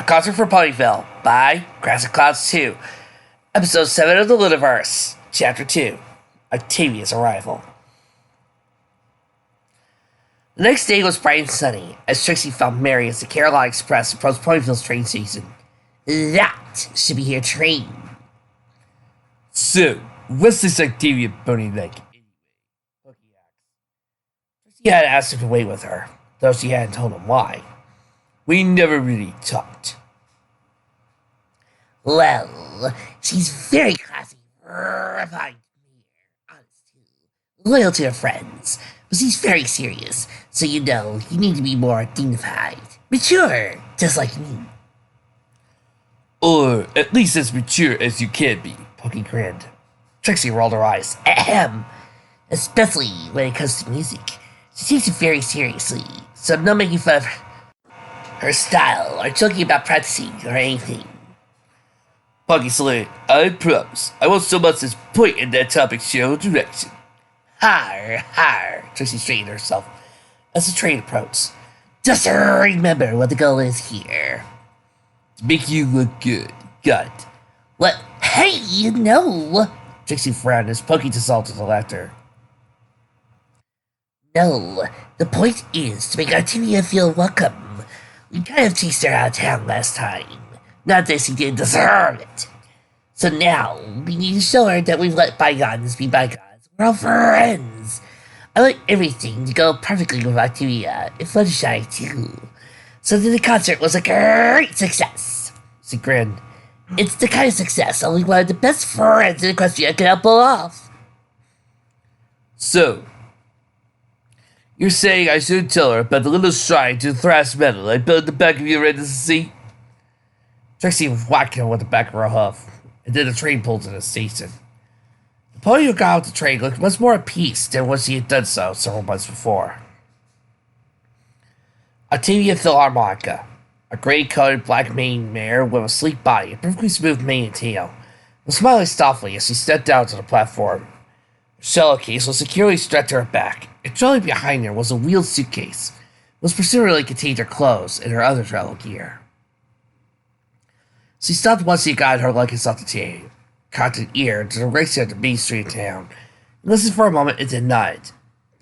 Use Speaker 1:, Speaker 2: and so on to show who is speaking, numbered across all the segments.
Speaker 1: Concert for Ponyville by Grass Clouds 2, Episode 7 of the Lunaverse, Chapter 2, Octavia's Arrival. The next day was bright and sunny, as Trixie found Mary as the Carolina Express approached Ponyville's train station. That should be your train.
Speaker 2: So, what's this Octavia pony like?
Speaker 1: Trixie had asked him to wait with her, though she hadn't told him why.
Speaker 2: We never really talked.
Speaker 3: Well, she's very classy, refined, honest, loyal to her friends, but she's very serious, so you know, you need to be more dignified, mature, just like me.
Speaker 2: Or at least as mature as you can be,
Speaker 1: Pokey grinned. Trixie rolled her eyes.
Speaker 3: Ahem. Especially when it comes to music. She takes it very seriously, so I'm not making fun of her style or joking about practicing or anything.
Speaker 2: Poggy saluted. I promise. I won't so much as point in that topic's general direction.
Speaker 3: Har.
Speaker 1: Trixie straightened herself as the train approached.
Speaker 3: Just remember what the goal is here.
Speaker 2: To make you look good. Got it.
Speaker 3: What? Hey, no!
Speaker 1: Trixie frowned as Pokey dissolved into laughter.
Speaker 3: No, the point is to make Octavia feel welcome. We kind of chased her out of town last time. Not that she didn't deserve it. So now, we need to show her that we've let bygones be bygones. We're all friends. I want everything to go perfectly with Octavia, and Fluttershy too. So that the concert was a great success.
Speaker 1: She grinned.
Speaker 3: It's the kind of success only one of the best friends in Equestria can help pull off.
Speaker 2: So, you're saying I shouldn't tell her about the little shrine to the thrash metal I built in the back of your residency?
Speaker 1: Trixie whacked him with the back of her hoof, and then the train pulled to the station. The pony who got off the train looked much more at peace than when she had done so several months before. Octavia Philharmonica, a gray-coated black maned mare with a sleek body, a perfectly smooth mane and tail, was smiling softly as she stepped down to the platform. Her cello case was securely strapped to her back, and trailing behind her was a wheeled suitcase, which presumably contained her clothes and her other travel gear. She stopped once she got her luggage off the train, cocked an ear to the right side of the main street of town, and listened for a moment and then nodded.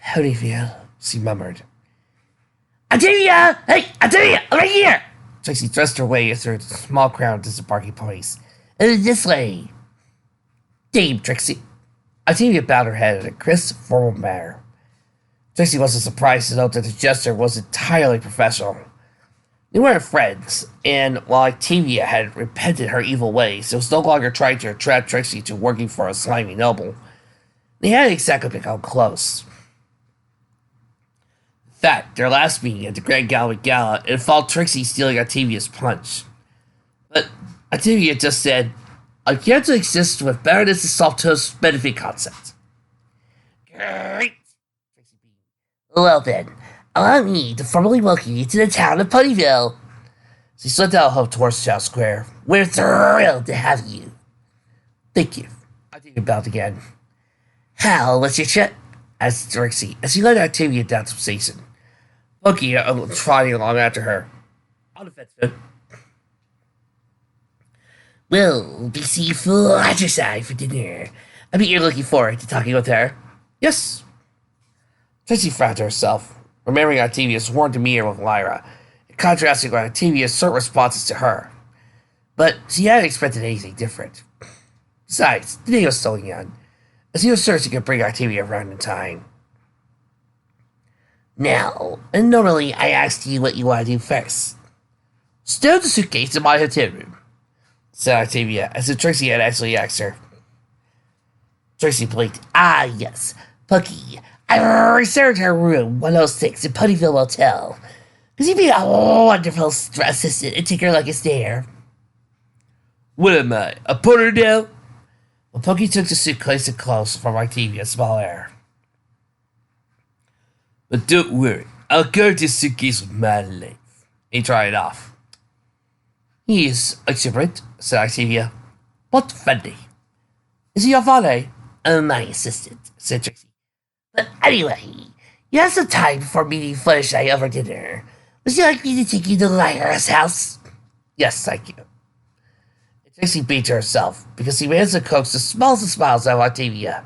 Speaker 1: "Ponyville," she murmured.
Speaker 3: Octavia! Hey, Octavia, right here!
Speaker 1: Trixie thrust her way through the small crowd of disembarking ponies.
Speaker 3: This way.
Speaker 1: "Dame, Trixie." Octavia bowed her head in a crisp, formal manner. Trixie wasn't surprised to note that the gesture was entirely professional. They weren't friends, and while Octavia had repented her evil ways, it was no longer trying to attract Trixie to working for a slimy noble. They hadn't exactly become close. In fact, their last meeting at the Grand Gallery Gala involved Trixie stealing Octavia's punch. But Octavia just said, "I can't to exist with Baroness de Salto's benefit concept."
Speaker 3: Great! Well then, allow me to formally welcome you to the town of Ponyville.
Speaker 1: She slid down home towards the town square.
Speaker 3: We're thrilled to have you.
Speaker 1: "Thank you." Octavia bowed again.
Speaker 3: "How was your trip?"
Speaker 1: asked Trixie as she led Octavia down to the station. Pokey trotting along after her. "On the fence, man."
Speaker 3: We'll be seeing Fluttershy for dinner. I bet you're looking forward to talking with her.
Speaker 1: "Yes." Trixie frowned to herself, remembering Octavia's warm demeanor with Lyra, and contrasting with Octavia's curt responses to her. But she hadn't expected anything different. Besides, the day was still young, as he was sure she could bring Octavia around in time.
Speaker 3: Now, and normally I ask you what you want to do first.
Speaker 1: "Stow the suitcase in my hotel room," said Octavia, as if Trixie had actually asked her.
Speaker 3: Trixie blinked. "Ah, yes. Pucky, I reserved her room 106 in Ponyville Motel. Because you'd be a wonderful assistant and take her like a stare."
Speaker 2: What am I, a porter now?
Speaker 1: Well, Pokey took the suitcase and clothes from Octavia's small air.
Speaker 2: But don't worry, I'll guard this suitcase with my life.
Speaker 1: He tried it off. "He is exuberant," said Octavia. "But friendly. Is he your valet?"
Speaker 3: My assistant," said Trixie. "But anyway, you have some time before meeting Fluttershy over dinner. Would you like me to take you to Lyra's house?"
Speaker 1: Yes, thank you. Trixie beat to herself because he managed to coax the smallest of smiles out of Octavia.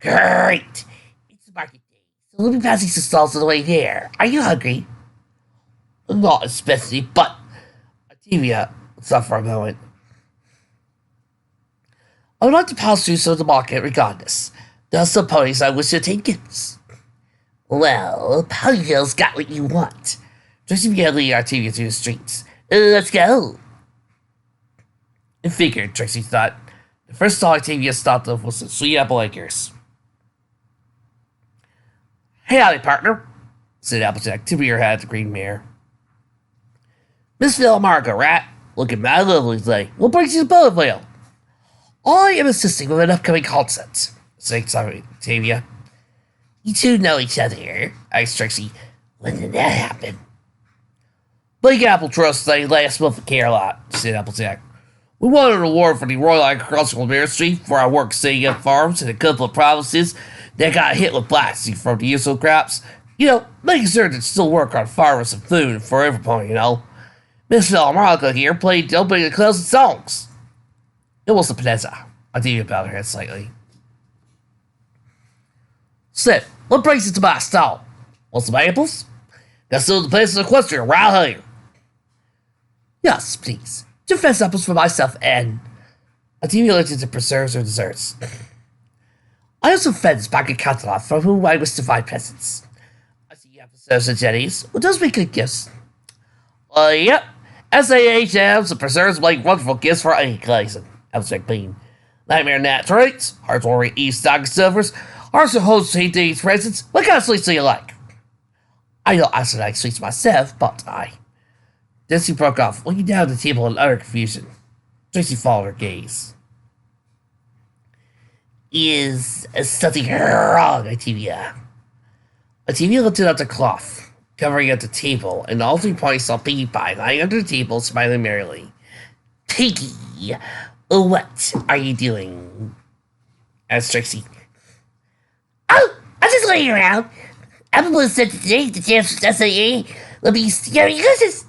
Speaker 1: Great! It's market day, so we'll be passing some stalls on the way there. Are you hungry? Not especially, but Octavia stopped for a moment. I would like to pass through some of the market regardless. There are some ponies I wish to take gifts. Well, Ponyville's got what you want. Trixie began leading Octavia through the streets. Let's go. It figured, Trixie thought. The first stall Octavia stopped of was the Sweet Apple Acres. Hey, howdy, partner, said Applejack, tipping her hat at the green mare. Miss Margo, right? Looking mighty lovely today. What brings you to Ponyville? I am assisting with an upcoming concert, said Octavia. You two know each other, asked Trixie. When did that happen? Big Apple Trust Day last month at Camelot, said Applejack. We won an award for the Royal Agricultural Ministry for our work setting up farms in a couple of provinces that got hit with blasting from the use of crops. You know, making sure to still work on farmers and food for everyone, you know. Miss Margo here played the opening and closing songs. It was a pleasure. I think about her head slightly. Sid, what brings you to my stall? Want some apples? Got still the place in equestrian right here. Yes, please. 2 fresh apples for myself and Octavia looked into preserves or desserts. I have some friends back in Catalan from whom I wish to buy presents. I see you have preserves and jellies. Well, those make good gifts. Yep. SAHMs and preserves make wonderful gifts for any occasion. Abstract Bean. Nightmare Nat Traits, Heartwarming East Stocking Silvers, Hearts and Hosts Hate These Presents. What kind of sweets do you like? I don't actually like sweets myself, but Then she broke off, looking down at the table in utter confusion. Trixie followed her gaze. Is something wrong, Octavia? Octavia lifted up the cloth, covering up the table, and all 3 points saw Pinkie Pie lying under the table, smiling merrily. Pinkie, what are you doing? Asked Trixie. Oh, I'm just laying around. Apple said today the chance for SAA will be scary gooses.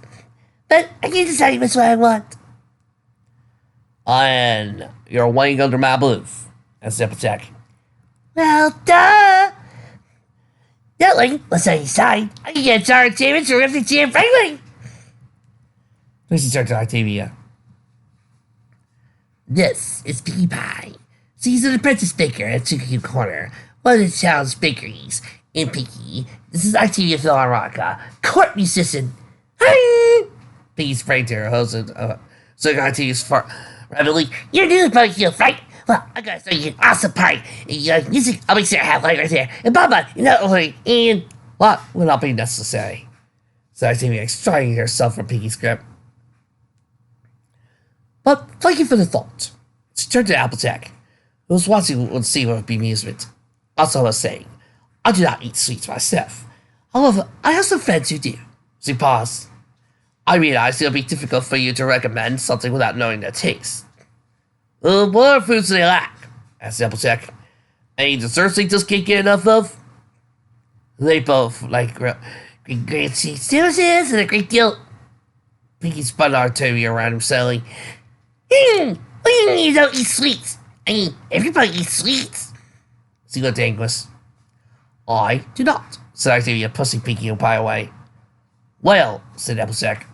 Speaker 1: But I can't decide which one I want. And you're weighing under my booth, asked Applejack. Well, duh. Nothing. Let's say inside. I can get a jar of James or everything Jam Franklin. Trixie turned to Octavia. This is Pinkie Pie. She's an apprentice baker at Tsukuyu Corner, one of the town's bakeries. And Pinkie, this is Octavia Philharmonica, court musician. Hi! Pinkie sprang to her hose and so Octavia's fart rapidly. You're new to Ponyville, right? Well, I gotta show you an awesome party. And music, I'll be sure I have light right there. And Baba, you know, and what will not be necessary? So Octavia extracting herself from Pinkie's grip. But thank you for the thought. She turned to Applejack, who was watching with see with amusement. Also was saying, I do not eat sweets myself. However, I have some friends who do. She paused. I realize it'll be difficult for you to recommend something without knowing their taste. What other foods do they like? Asked Applejack. Any desserts they just can't get enough of? They both like great cheese sandwiches and a great deal. Pinkie spun Octavia around him, selling. You don't eat sweets. I mean, everybody eats sweets. She looked anxious. I do not, said Octavia, pushing Pinkie and Pie away. Well, said Applejack.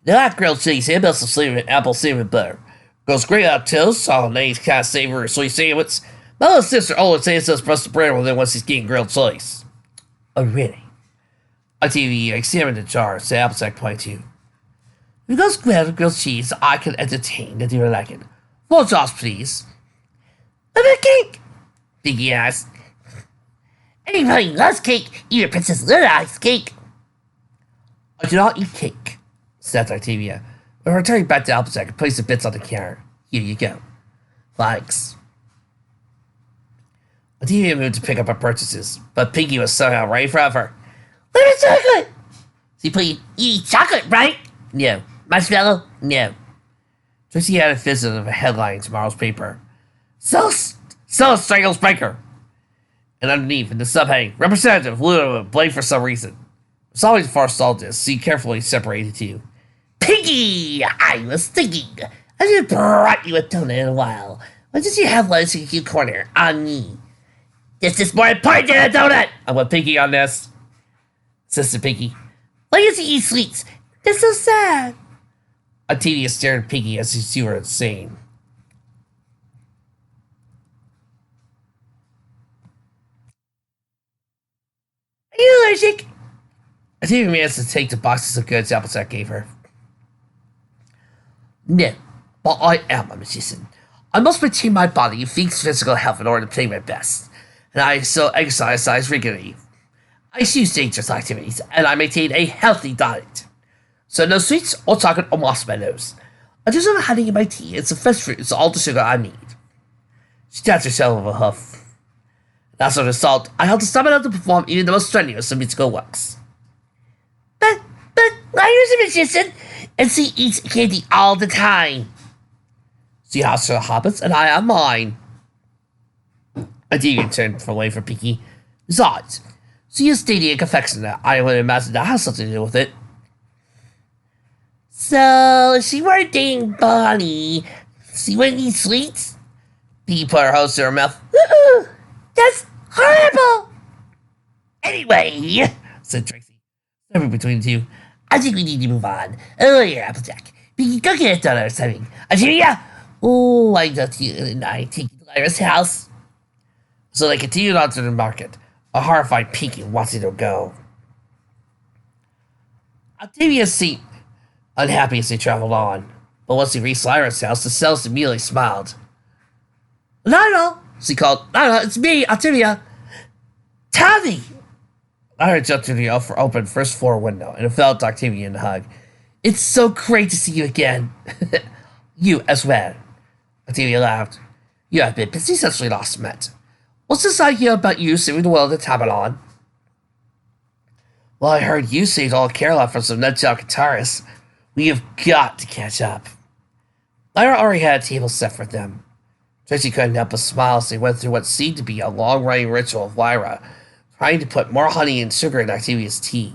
Speaker 1: Now I grilled cheese and some cinnamon apple cinnamon butter. Goes great on toast, solid nice kind of savory sweet sandwich. My little sister always says us brush the bread with it once she's getting grilled cheese. Oh, really? Octavia examined the jar, said Applejack point to. If it goes well with grilled cheese, I can entertain that you like it. 4 jars, please. And a cake, Pinkie asked. Anybody loves cake, even Princess Luna likes cake. I do not eat cake, said Octavia. But returning back to Applejack and placed the bits on the counter. Here you go. Thanks. Octavia moved to pick up her purchases, but Pinkie was somehow right in front of her. Where's chocolate? See, please, you eat chocolate, right? No. Marshmallow? No. Trixie had a visit of a headline in tomorrow's paper. So strangles Baker. And underneath, in the subheading, Representative Lunaverse blamed for some reason. It's always far salted, so you carefully separate the two.
Speaker 3: Piggy! I was thinking, I just brought you a donut in a while. Why did you have one in your corner on me? This is more important than a donut!
Speaker 1: I'm with Pinky on this. Sister Pinky.
Speaker 3: Why does he eat sweets? That's so sad.
Speaker 1: Octavia stared at Pinky as if she were insane.
Speaker 3: Are you allergic?
Speaker 1: Octavia managed to take the boxes of goods Applejack gave her.
Speaker 3: No, but I am a magician. I must maintain my body in physical health in order to play my best. And I so exercise regularly. I choose dangerous activities, and I maintain a healthy diet. So no sweets or chocolate or marshmallows. I do some honey in my tea and some fresh fruits, all the sugar I need. She tapped herself with a huff. As a result, I have the stamina to perform even the most strenuous of musical works. But Lyra's a magician, and she eats candy all the time.
Speaker 1: She has her habits, and I have mine. Octavia turned away from Pinky. Besides, she is dating a confectioner. I would imagine that has something to do with it.
Speaker 3: So, if she were dating Bonnie, she wouldn't eat sweets?
Speaker 1: Pinky put her hose to her mouth.
Speaker 3: That's horrible! Anyway,
Speaker 1: Said Trixie, stepping between the two.
Speaker 3: I think we need to move on. Oh, here, Applejack. Pinky, go get a donut or something. Octavia! Oh, I got you and I take you to Lyra's house.
Speaker 1: So they continued on to the market, a horrified Pinky wanting to go. Octavia seemed unhappy as they traveled on, but once they reached Lyra's house, the cells immediately smiled.
Speaker 3: Lyra!
Speaker 1: She called, Lyra, it's me, Octavia.
Speaker 3: Tommy!
Speaker 1: Lyra jumped through the open first floor window and enveloped Octavia in a hug. It's so great to see you again. You as well. Octavia laughed. You have been busy since we last met. What's this I hear about you saving the world at Tabalon? Well, I heard you saved all Kerala from some nutjob guitarists. We have got to catch up. Lyra already had a table set for them. Trixie couldn't help but smile as they went through what seemed to be a long-running ritual of Lyra trying to put more honey and sugar in Octavia's tea.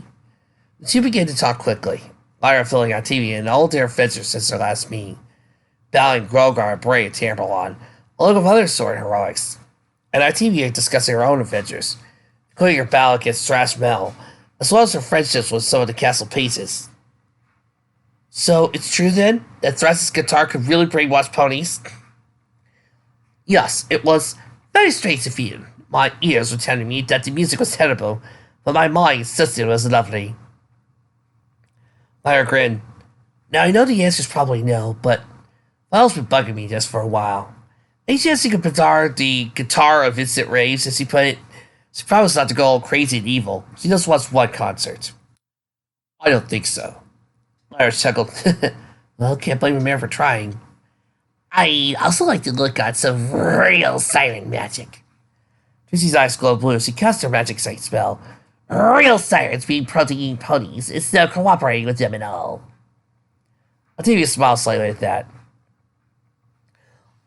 Speaker 1: The two began to talk quickly, Lyra filling Octavia in all their adventures since their last meeting, battling Grogar, Bray, and Tamperlon, along with other sword heroics, and Octavia discussing her own adventures, including her battle against Thrash Mel, as well as her friendships with some of the castle pieces. So, it's true then, that Thrash's guitar could really brainwash ponies? Yes, it was very strange to feel. My ears were telling me that the music was terrible, but my mind insisted it was lovely. Lyra grinned. Now, I know the answer's probably no, but Miles been bugging me just for a while. Any chance he could bizarre the guitar of Instant Raves, as he put it? She promised not to go all crazy and evil. She just wants one concert. I don't think so. Lyra chuckled. Well, can't blame a man for trying.
Speaker 3: I also like to look at some real siren magic.
Speaker 1: Trixie's eyes glowed blue as she cast her magic sight spell.
Speaker 3: Real sirens being protein ponies instead of cooperating with them and all.
Speaker 1: Octavia smiled slightly at that.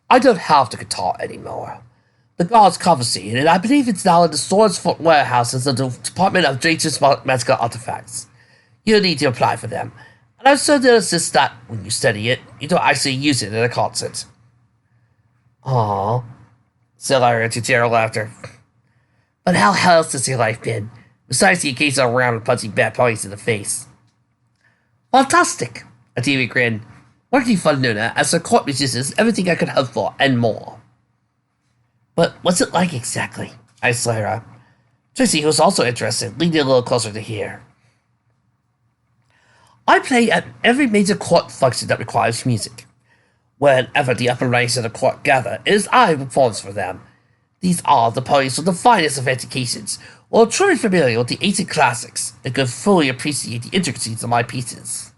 Speaker 1: I don't have the guitar anymore. The gods confiscated it, and I believe it's now in the Swords warehouses of the Department of Dangerous Magical Artifacts. You'll need to apply for them, and I'm sure they'll insist that, when you study it, you don't actually use it in a concert. Aww, said Lyra to tear laughter.
Speaker 3: But how else has your life been, besides the occasional round of punching bad ponies in the face?
Speaker 1: Fantastic, Octavia grinned. Working for Luna as a court musician is everything I could hope for, and more. But what's it like exactly? Asked Lyra. Trixie, who was also interested, leaned a little closer to hear. I play at every major court function that requires music. Whenever the upper ranks of the court gather, it is I who performs for them. These are the ponies with the finest of educations, or truly familiar with the ancient classics, and can fully appreciate the intricacies of my pieces.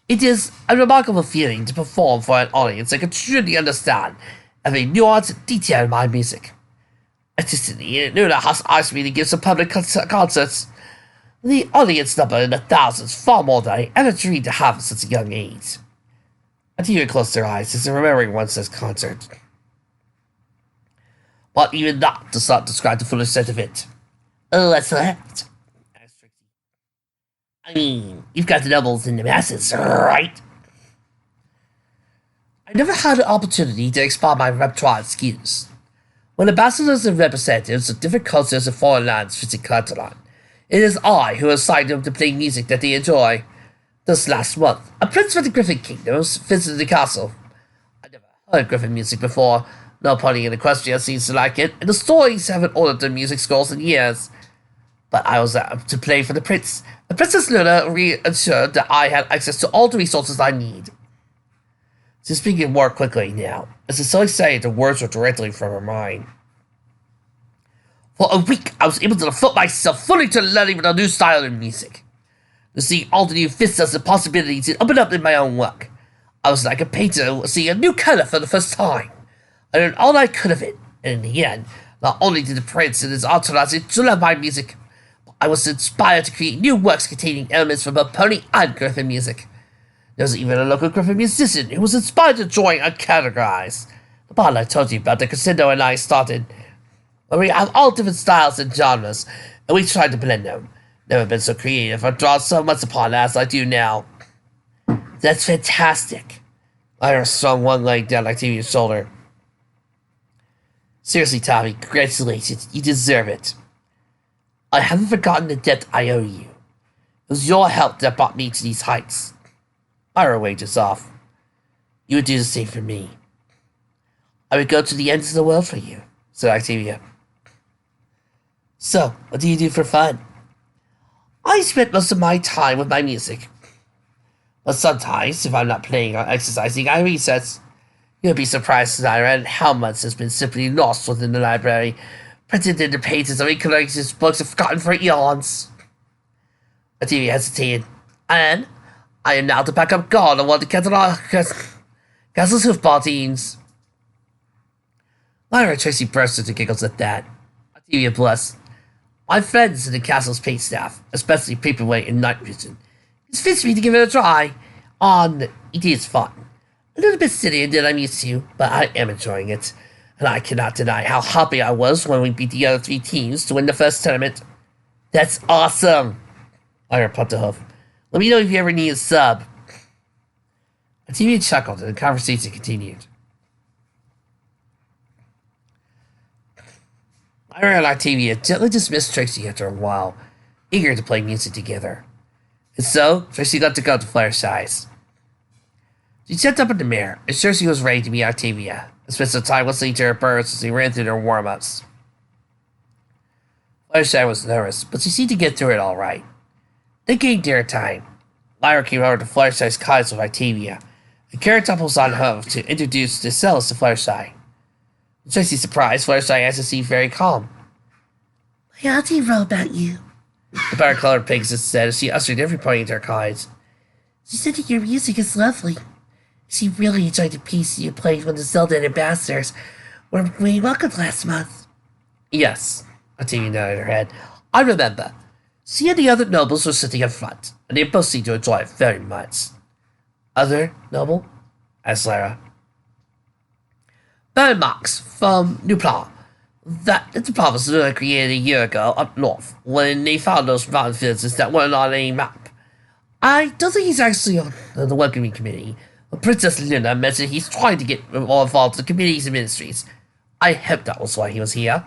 Speaker 1: It is a remarkable feeling to perform for an audience that can truly understand every nuance and detail in my music. Additionally, Luna has asked me to give some public concerts. The audience number in the thousands, far more than I ever dreamed to have at such a young age. Octavia closed her eyes as if remembering one such concert. But even that does not describe the full extent of it.
Speaker 3: Oh, what's that?
Speaker 1: Asked Trixie.
Speaker 3: I mean, you've got the nobles and the masses, right?
Speaker 1: I never had an opportunity to expand my repertoire of skills. When ambassadors and representatives of different cultures and foreign lands visit Catalan, it is I who assign them to play music that they enjoy. This last month, a prince from the Griffin Kingdoms visited the castle. I never heard Griffin music before. No pony in Equestria seems to like it, and the stories haven't ordered their music scores in years. But I was to play for the prince. The Princess Luna reassured that I had access to all the resources I need. She's speaking more quickly now, as it's so excited the words were directly from her mind. For a week, I was able to devote myself fully to learning a new style of music. To see all the new vistas and possibilities it opened up in my own work. I was like a painter seeing a new color for the first time. I learned all I could of it, and in the end, not only did the prince and his entourage love my music, but I was inspired to create new works containing elements from both pony and Griffin music. There was even a local Griffin musician who was inspired to join and categorize. The bond I told you about that Crescendo and I started, where we have all different styles and genres, and we tried to blend them. Never been so creative or drawn so much upon as I do now.
Speaker 3: That's fantastic.
Speaker 1: Lyra swung one leg down Octavia's shoulder. Seriously, Tommy, congratulations. You deserve it. I haven't forgotten the debt I owe you. It was your help that brought me to these heights. Lyra waved us off. You would do the same for me. I would go to the ends of the world for you, said Octavia. So, what do you do for fun? I spend most of my time with my music. But sometimes, if I'm not playing or exercising, I recess. You'll be surprised, Lyra, at how much has been simply lost within the library, printed in the pages of incollected books and forgotten for eons. Octavia hesitated. And I am now the backup guard on one of the castle's hoofball teams. Lyra and Trixie burst into giggles at that. Octavia blushed. My friends in the castle's paid staff, especially Paperweight and Night Vision, convinced me to give it a try. It is fun. A little bit sillier than I'm used to, but I am enjoying it. And I cannot deny how happy I was when we beat the other 3 teams to win the first tournament. That's awesome! Lyra pumped a hoof. Let me know if you ever need a sub. Octavia chuckled and the conversation continued. Lyra and Octavia gently dismissed Trixie after a while, eager to play music together. And so, Trixie got to go to Fluttershy's. She stepped up in the mirror, and sure she was ready to meet Octavia, and spent some time listening to her birds as they ran through their warm-ups. Fluttershy was nervous, but she seemed to get through it all right. They gained their time. Lyra came over to Fluttershy's cottage with Octavia, and Carrot Top was on home to introduce the Celis to Fluttershy. To Trixie's surprise, Fluttershy answered seemed very calm.
Speaker 3: My auntie wrote about you.
Speaker 1: The bar-colored pigs said as she ushered every pony into her cottage.
Speaker 3: She said that your music is lovely. She really enjoyed the piece you played when the Zelda ambassadors were made welcome last month.
Speaker 1: Yes, Octavia nodded her head. I remember. She and the other nobles were sitting in front, and they both seemed to enjoy it very much. Other noble? Asked Lyra. Burnmarks from Nupla. That the province was created a year ago up north, when they found those mountain villages that weren't on any map. I don't think he's actually on the welcoming committee. Princess Luna mentioned he's trying to get more involved in the committees and ministries. I hope that was why he was here.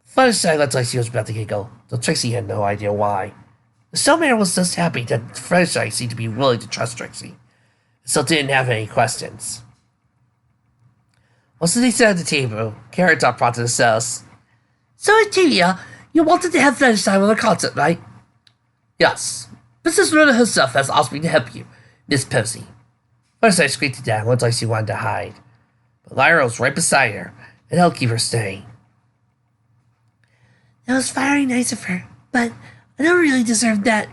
Speaker 1: Fluttershy looked like she was about to giggle, though Trixie had no idea why. The showman was just happy that Fluttershy seemed to be willing to trust Trixie, so didn't have any questions. Once they sat at the table, Carrot Top brought to the cells. So, Octavia, you wanted to have Fluttershy with a concert, right? Yes. Princess Luna herself has asked me to help you, Miss Posy. Fluttershy squeaked it down, looked like she wanted to hide. But Lyra was right beside her, and helped keep her staying.
Speaker 3: That was very nice of her, but I don't really deserve that.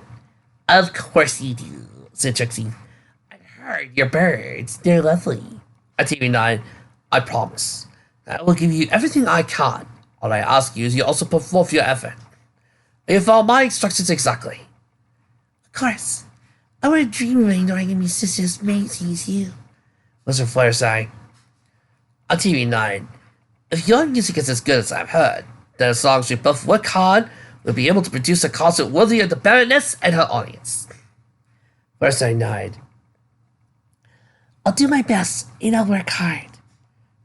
Speaker 1: Of course you do, said Trixie. I heard your birds. They're lovely. Octavia nodded. I promise. I will give you everything I can. All I ask you is you also put forth your effort. And you follow my instructions exactly.
Speaker 3: Of course. I would dream of ignoring a musician as amazing as you.
Speaker 1: Whispered Fluttershy. Octavia nodded. If your music is as good as I've heard, then as long as you both work hard, we'll be able to produce a concert worthy of the Baroness and her audience. First, I nodded.
Speaker 3: I'll do my best, and I'll work hard.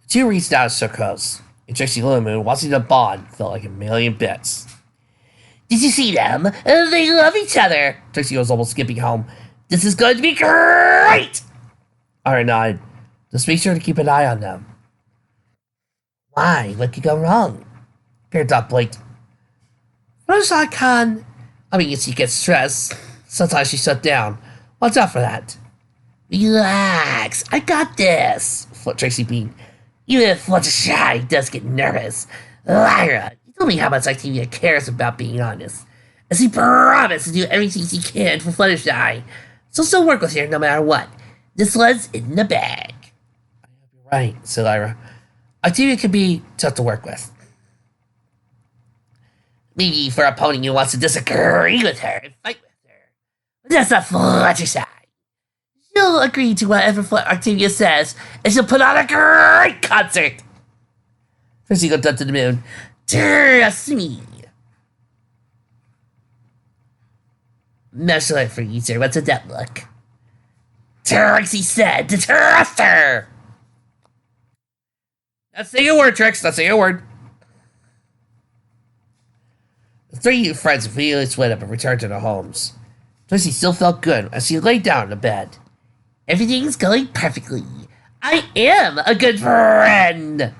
Speaker 1: The two reached out and shook hands. And Trixie Lunamoon, watching them bond, felt like a million bits.
Speaker 3: Did you see them? They love each other.
Speaker 1: Trixie was almost skipping home.
Speaker 3: This is going to be great!
Speaker 1: I nodded. Just be sure to keep an eye on them.
Speaker 3: Why? What could go wrong?
Speaker 1: Peridot blinked. First I can. She gets stressed. Sometimes she shut down. Watch out for that.
Speaker 3: Relax. I got this.
Speaker 1: Trixie beamed.
Speaker 3: Even if Fluttershy does get nervous. Lyra, you told me how much Octavia cares about being honest. And she promised to do everything she can for Fluttershy. So she'll work with her no matter what. This one's in the bag.
Speaker 1: You're right, said Lyra. Octavia can be tough to work with.
Speaker 3: Maybe for a pony who wants to disagree with her and fight with her. But that's not Fluttershy. She'll agree to whatever Octavia says, and she'll put on a great concert.
Speaker 1: Trixie looked up to the moon.
Speaker 3: Trust me. Much like for you, sir. What's that look? Trixie said to trust her.
Speaker 1: Not saying a word, Trix. Not saying a word. The three new friends immediately split up and returned to their homes. Trixie still felt good as she laid down in the bed.
Speaker 3: Everything's going perfectly. I am a good friend.